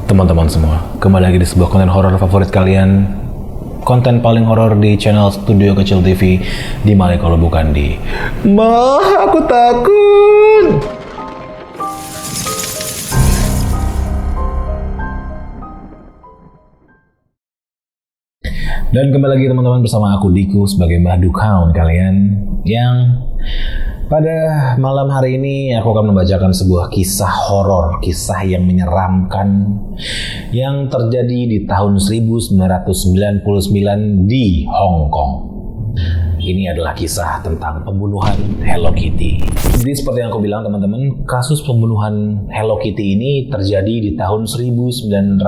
Teman-teman semua, kembali lagi di sebuah konten horor favorit kalian. Konten paling horor di channel Studio Kecil TV. Di mana kalau bukan di aku takut. Dan kembali lagi teman-teman bersama aku Diku sebagai Mbah Dukhaun kalian. Yang pada malam hari ini aku akan membacakan sebuah kisah horor, kisah yang menyeramkan yang terjadi di tahun 1999 di Hong Kong. Ini adalah kisah tentang pembunuhan Hello Kitty. Jadi seperti yang aku bilang teman-teman, kasus pembunuhan Hello Kitty ini terjadi di tahun 1999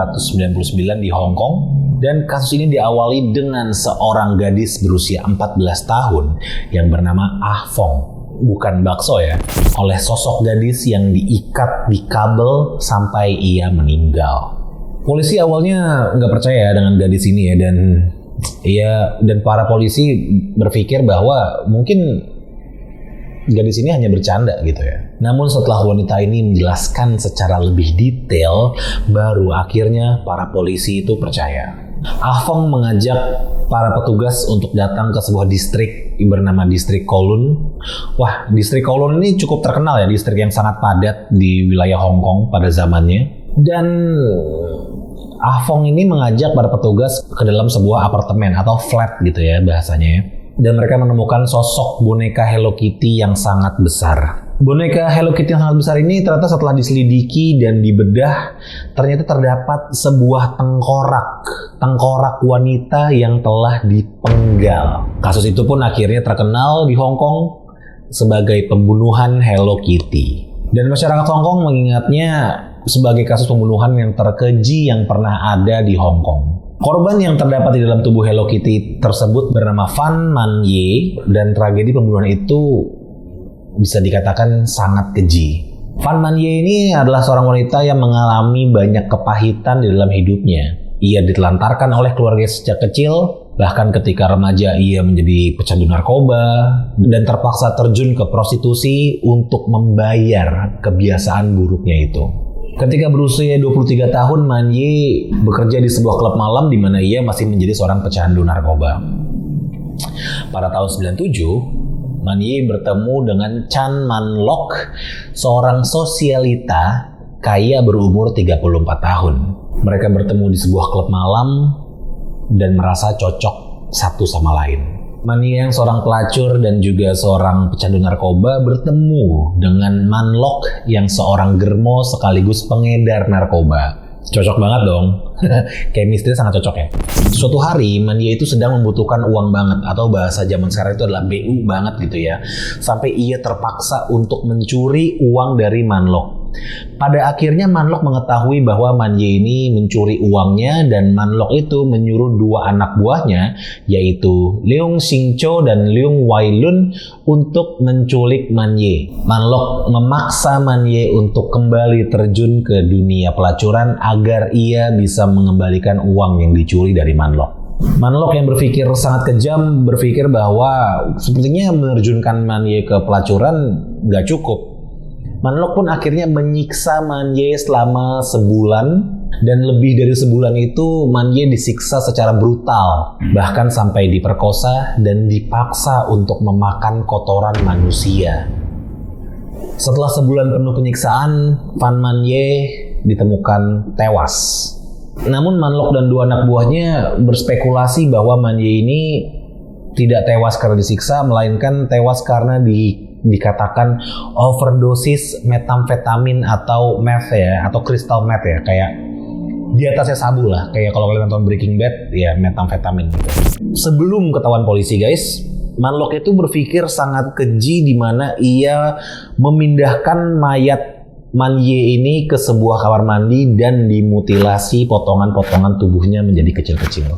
di Hong Kong. Dan kasus ini diawali dengan seorang gadis berusia 14 tahun yang bernama Ah Fong. Bukan bakso ya, oleh sosok gadis yang diikat di kabel sampai ia meninggal. Polisi awalnya nggak percaya dengan gadis ini ya, dan para polisi berpikir bahwa mungkin gadis ini hanya bercanda gitu ya. Namun setelah wanita ini menjelaskan secara lebih detail, baru akhirnya para polisi itu percaya. Ah Fong mengajak para petugas untuk datang ke sebuah distrik bernama Distrik Kowloon. Wah, Distrik Kowloon ini cukup terkenal ya, distrik yang sangat padat di wilayah Hong Kong pada zamannya. Dan Ah Fong ini mengajak para petugas ke dalam sebuah apartemen atau flat gitu ya bahasanya. Dan mereka menemukan sosok boneka Hello Kitty yang sangat besar. Boneka Hello Kitty yang sangat besar ini ternyata setelah diselidiki dan dibedah, ternyata terdapat sebuah tengkorak wanita yang telah dipenggal. Kasus itu pun akhirnya terkenal di Hong Kong sebagai pembunuhan Hello Kitty. Dan masyarakat Hong Kong mengingatnya sebagai kasus pembunuhan yang terkeji yang pernah ada di Hong Kong. Korban yang terdapat di dalam tubuh Hello Kitty tersebut bernama Fan Man Ye, dan tragedi pembunuhan itu bisa dikatakan sangat keji. Fan Man Ye ini adalah seorang wanita yang mengalami banyak kepahitan di dalam hidupnya. Ia ditelantarkan oleh keluarga sejak kecil, bahkan ketika remaja ia menjadi pecandu narkoba dan terpaksa terjun ke prostitusi untuk membayar kebiasaan buruknya itu. Ketika berusia 23 tahun, Man Ye bekerja di sebuah klub malam di mana ia masih menjadi seorang pecandu narkoba. Pada tahun 97, Man Ye bertemu dengan Chan Man Lok, seorang sosialita kaya berumur 34 tahun. Mereka bertemu di sebuah klub malam dan merasa cocok satu sama lain. Man Ye yang seorang pelacur dan juga seorang pecandu narkoba bertemu dengan Man Lok yang seorang germo sekaligus pengedar narkoba. Cocok banget dong. Chemistry sangat cocok ya. Suatu hari Man Ye itu sedang membutuhkan uang banget, atau bahasa zaman sekarang itu adalah BU banget gitu ya. Sampai ia terpaksa untuk mencuri uang dari Man Lok. Pada akhirnya Man Lok mengetahui bahwa Man Ye ini mencuri uangnya, dan Man Lok itu menyuruh dua anak buahnya yaitu Leung Sing Cho dan Leung Wai Lun untuk menculik Man Ye. Man Lok memaksa Man Ye untuk kembali terjun ke dunia pelacuran agar ia bisa mengembalikan uang yang dicuri dari Man Lok. Man Lok yang berpikir sangat kejam berpikir bahwa sepertinya menerjunkan Man Ye ke pelacuran gak cukup. Man Lok pun akhirnya menyiksa Man Ye selama sebulan, dan lebih dari sebulan itu Man Ye disiksa secara brutal, bahkan sampai diperkosa dan dipaksa untuk memakan kotoran manusia. Setelah sebulan penuh penyiksaan, Fan Man Ye ditemukan tewas. Namun Man Lok dan dua anak buahnya berspekulasi bahwa Man Ye ini tidak tewas karena disiksa, melainkan tewas karena dikatakan overdosis metamfetamin atau meth ya, atau crystal meth ya, kayak di atasnya sabu lah, kayak kalau kalian nonton Breaking Bad ya, metamfetamin gitu. Sebelum ketahuan polisi guys, Man Lok itu berpikir sangat keji di mana ia memindahkan mayat Man Ye ini ke sebuah kamar mandi dan dimutilasi potongan-potongan tubuhnya menjadi kecil-kecil.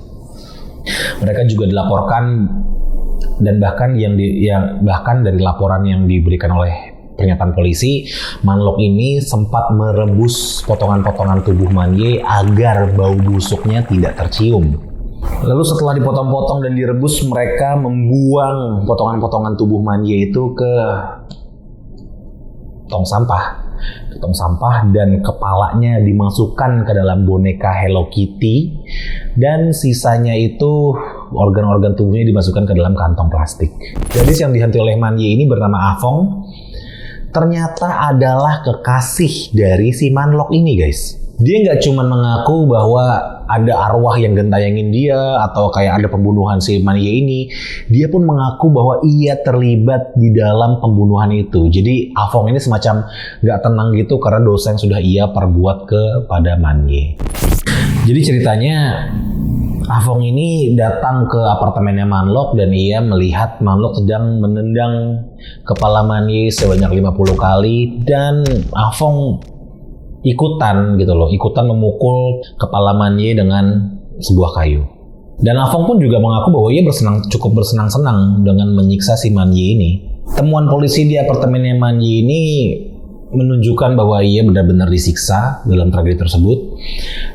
Mereka juga dilaporkan, dan bahkan dari laporan yang diberikan oleh pernyataan polisi, Man Lok ini sempat merebus potongan-potongan tubuh Man Ye agar bau busuknya tidak tercium. Lalu setelah dipotong-potong dan direbus, mereka membuang potongan-potongan tubuh Man Ye itu ke tong sampah. ke tong sampah dan kepalanya dimasukkan ke dalam boneka Hello Kitty dan sisanya itu organ-organ tubuhnya dimasukkan ke dalam kantong plastik. Jadi yang dihantui oleh Man Ye ini bernama Afong ternyata adalah kekasih dari si Manlok ini, guys. Dia nggak cuma mengaku bahwa ada arwah yang gentayangin dia atau kayak ada pembunuhan si Man Ye ini. Dia pun mengaku bahwa ia terlibat di dalam pembunuhan itu. Jadi Afong ini semacam nggak tenang gitu karena dosa yang sudah ia perbuat kepada Man Ye. Jadi ceritanya Afong ini datang ke apartemennya Manlok dan ia melihat Manlok sedang menendang kepala Man Ye sebanyak 50 kali dan Afong ikutan gitu loh, ikutan memukul kepala Man Ye dengan sebuah kayu. Dan Afong pun juga mengaku bahwa ia cukup bersenang-senang dengan menyiksa si Man Ye ini. Temuan polisi di apartemennya Man Ye ini menunjukkan bahwa ia benar-benar disiksa dalam tragedi tersebut.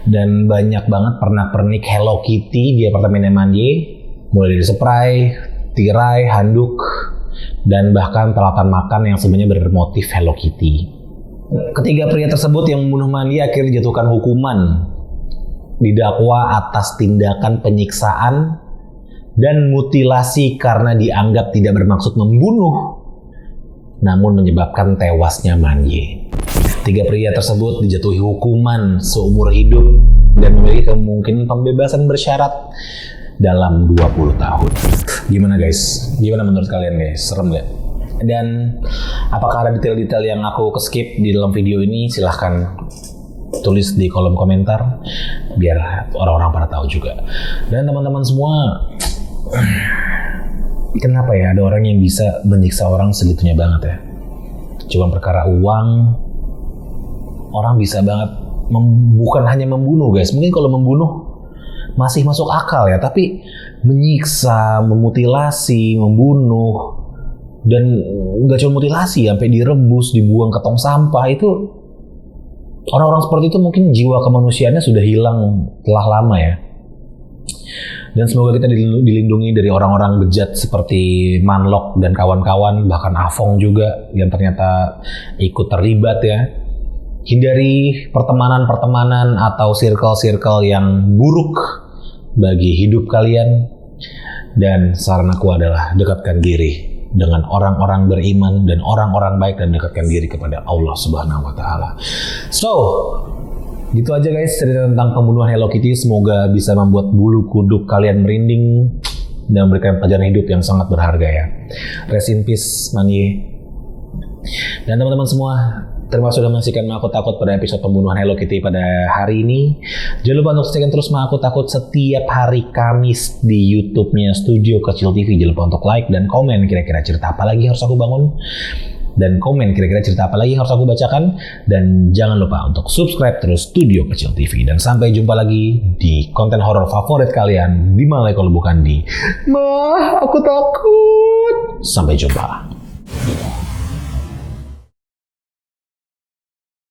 Dan banyak banget pernak-pernik Hello Kitty di apartemennya Man Ye, mulai dari spray, tirai, handuk, dan bahkan peralatan makan yang sebenarnya bermotif Hello Kitty. Ketiga pria tersebut yang membunuh Man Ye akhirnya dijatuhkan hukuman, didakwa atas tindakan penyiksaan dan mutilasi karena dianggap tidak bermaksud membunuh, namun menyebabkan tewasnya Man Ye. Tiga pria tersebut dijatuhi hukuman seumur hidup dan memiliki kemungkinan pembebasan bersyarat dalam 20 tahun. Gimana guys? Gimana menurut kalian guys? Serem gak? Dan apakah ada detail-detail yang aku skip di dalam video ini? Silahkan tulis di kolom komentar biar orang-orang pada tahu juga. Dan teman-teman semua, kenapa ya ada orang yang bisa menyiksa orang segitunya banget ya? Cuma perkara uang, orang bisa banget bukan hanya membunuh guys. Mungkin kalau membunuh masih masuk akal ya, tapi menyiksa, memutilasi, membunuh, dan nggak cuma mutilasi, sampai direbus, dibuang ke tong sampah, itu orang-orang seperti itu mungkin jiwa kemanusiaannya sudah hilang telah lama ya. Dan semoga kita dilindungi dari orang-orang bejat seperti Manlok dan kawan-kawan, bahkan Afong juga yang ternyata ikut terlibat ya. Hindari pertemanan-pertemanan atau circle-circle yang buruk bagi hidup kalian. Dan saran aku adalah dekatkan diri dengan orang-orang beriman dan orang-orang baik dan dekatkan diri kepada Allah Subhanahu wa taala. So, gitu aja guys cerita tentang pembunuhan Hello Kitty. Semoga bisa membuat bulu kuduk kalian merinding dan memberikan pelajaran hidup yang sangat berharga ya. Rest in peace Man Ye. Dan teman-teman semua, terima kasih sudah menyaksikan Aku Takut pada episode pembunuhan Hello Kitty pada hari ini. Jangan lupa untuk saksikan terus Aku Takut setiap hari Kamis di YouTube-nya Studio Kecil TV. Jangan lupa untuk like dan komen kira-kira cerita apa lagi harus aku bangun. Dan komen kira-kira cerita apa lagi harus aku bacakan. Dan jangan lupa untuk subscribe terus Studio Kecil TV. Dan sampai jumpa lagi di konten horor favorit kalian. Di mana kalau bukan di Aku Takut. Sampai jumpa.